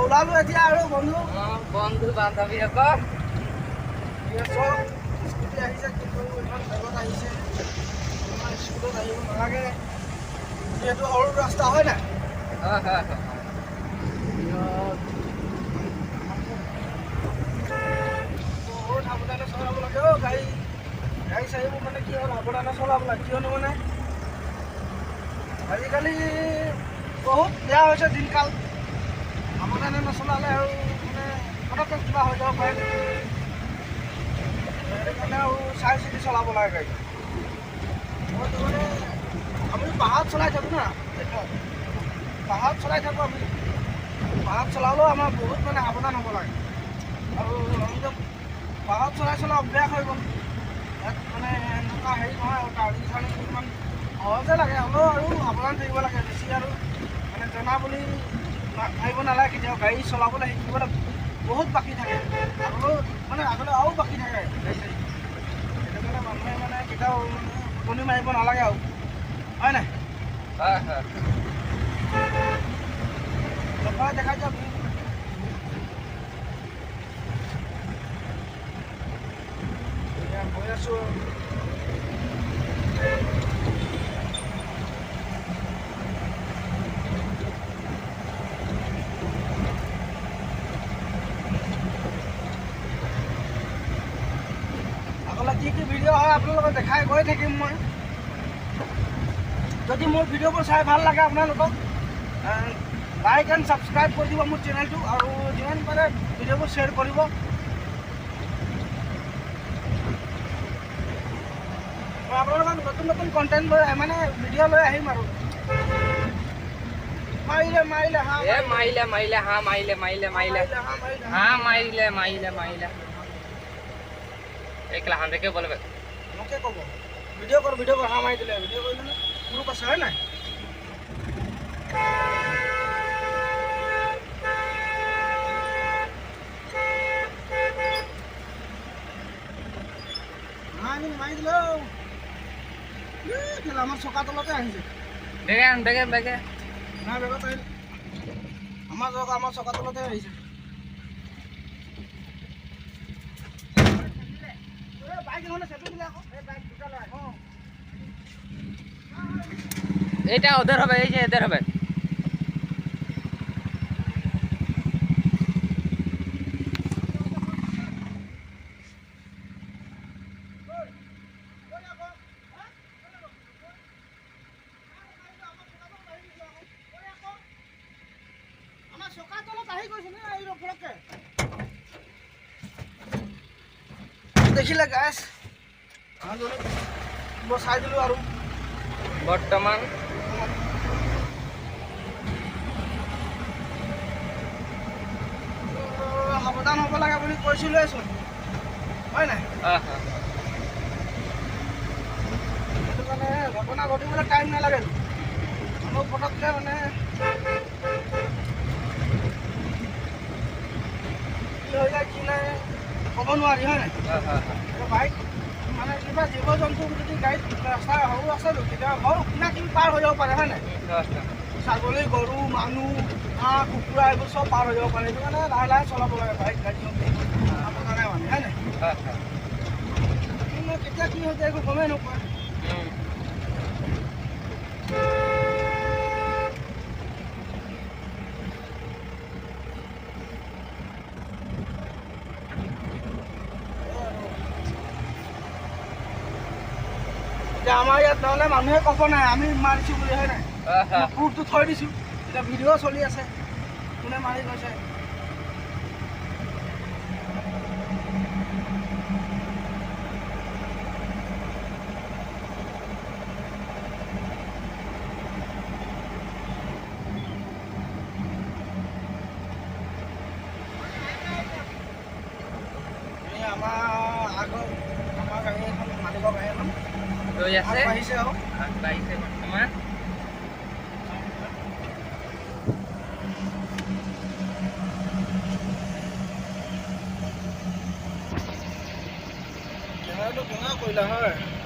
ওলালো এতিয়া আৰু বন্ধু বন্ধু বান্ধৱী আকৌ স্কুটি আহিছে কিন্তু ইমান বেগত আহিছে ইমান স্কুলত আহিব নালাগে যিহেতু সৰু ৰাস্তা হয় নাই বহুত সাৱধানে চলাব লাগে অ' গাড়ী চাড়ীবোৰ মানে কি হ'ল সাৱধানে চলাব লাগে কিয়নো মানে আজিকালি বহুত বেয়া হৈছে দিনকাল সাৱধানে নচলালে আৰু মানে পটককৈ কিবা হৈ যাব পাৰে সেইকাৰণে আৰু চাই চিতি চলাব লাগে গাড়ী মইতো মানে আমি পাহাৰত চলাই থাকোঁ না পাহাৰত চলাই থাকোঁ আমি পাহাৰত চলালেও আমাৰ বহুত মানে সাৱধান হ'ব লাগে আৰু আমিতো পাহাৰত চলাই অভ্যাস হৈ গ'ল ইয়াত মানে এনেকুৱা হেৰি নহয় আৰু টাৰ্ণিং চাৰ্ণিং ইমান সহজে লাগে হ'লেও আৰু সাৱধান থাকিব লাগে বেছি আৰু মানে জনা বুলি ভাবিব নালাগে কেতিয়াও গাড়ী চলাবলৈ শিকিবলৈ বহুত বাকী থাকে আগলৈ আৰু বাকী থাকে গাড়ী চাড়ী সেইটো কাৰণে মানুহে মানে কেতিয়াও ফুটনি মাৰিব নালাগে আৰু হয় নাই দেখা যাওক গৈ আছোঁ কি ভিডিঅ' হয় আপোনালোকক দেখাই গৈ থাকিম মই যদি মোৰ ভিডিঅ'বোৰ চাই ভাল লাগে আপোনালোকক লাইক এণ্ড ছাবস্ক্ৰাইব কৰি দিব মোৰ চেনেলটো আৰু যিমান পাৰে ভিডিঅ'বোৰ শ্বেয়াৰ কৰিব মই আপোনালোকক নতুন কণ্টেণ্ট লৈ মানে ভিডিঅ' লৈ আহিম আৰু মাৰিলে एक लहान रे के बोलबे मोके कब वीडियो कर हां माइ दिले वीडियो करले ग्रुप আছে হয় না আমি মাই দিলো কেলা আমার সকা তলতে আহিছে বেগে না বেগত আহিল আমার সকা তলতে আহিছে এটা ওদের হবে এই যে এদের হবে আমার সকা তলত আহি গৈছে না এই রফলকে দেখিলে গাছ মই চাই দিলোঁ আৰু বৰ্তমান সাৱধান হ'ব লাগে বুলি কৈছিলোঁচোন হয় নাই সেইটো কাৰণে ঘটনা ঘটিবলৈ টাইম নালাগে অলপ পটককৈ মানে কি হৈ যায় কি নাই ক'ব নোৱাৰি হয় নাই বাইক মানে কিবা জীৱ জন্তু যদি গাড়ীত ৰাস্তা সৰু আছে তেতিয়া সৰু কিনা কিনি পাৰ হৈ যাব পাৰে হয় নাই ছাগলী গৰু মানুহ হাঁহ কুকুৰা এইবোৰ চব পাৰ হৈ যাব পাৰে সেইটো কাৰণে লাহে চলাব লাগে বাইক গাড়ী আপোনাৰ মানে হয় নাই কিন্তু কেতিয়া কি হৈ যায় একো গমেই নোপোৱা আমাৰ ইয়াত নহ'লে মানুহে ক'ব নাই আমি মাৰিছোঁ বুলি হয় নাই প্ৰুফটো থৈ দিছোঁ এতিয়া ভিডিঅ' চলি আছে কোনে মাৰি গৈছে আমাৰ গাড়ী এখন মালিকৰ গাড়ী এখন লৈ আছে আহিছে বৰ্তমান কেমেৰাটো কেনেকুৱা কৰিলা হয়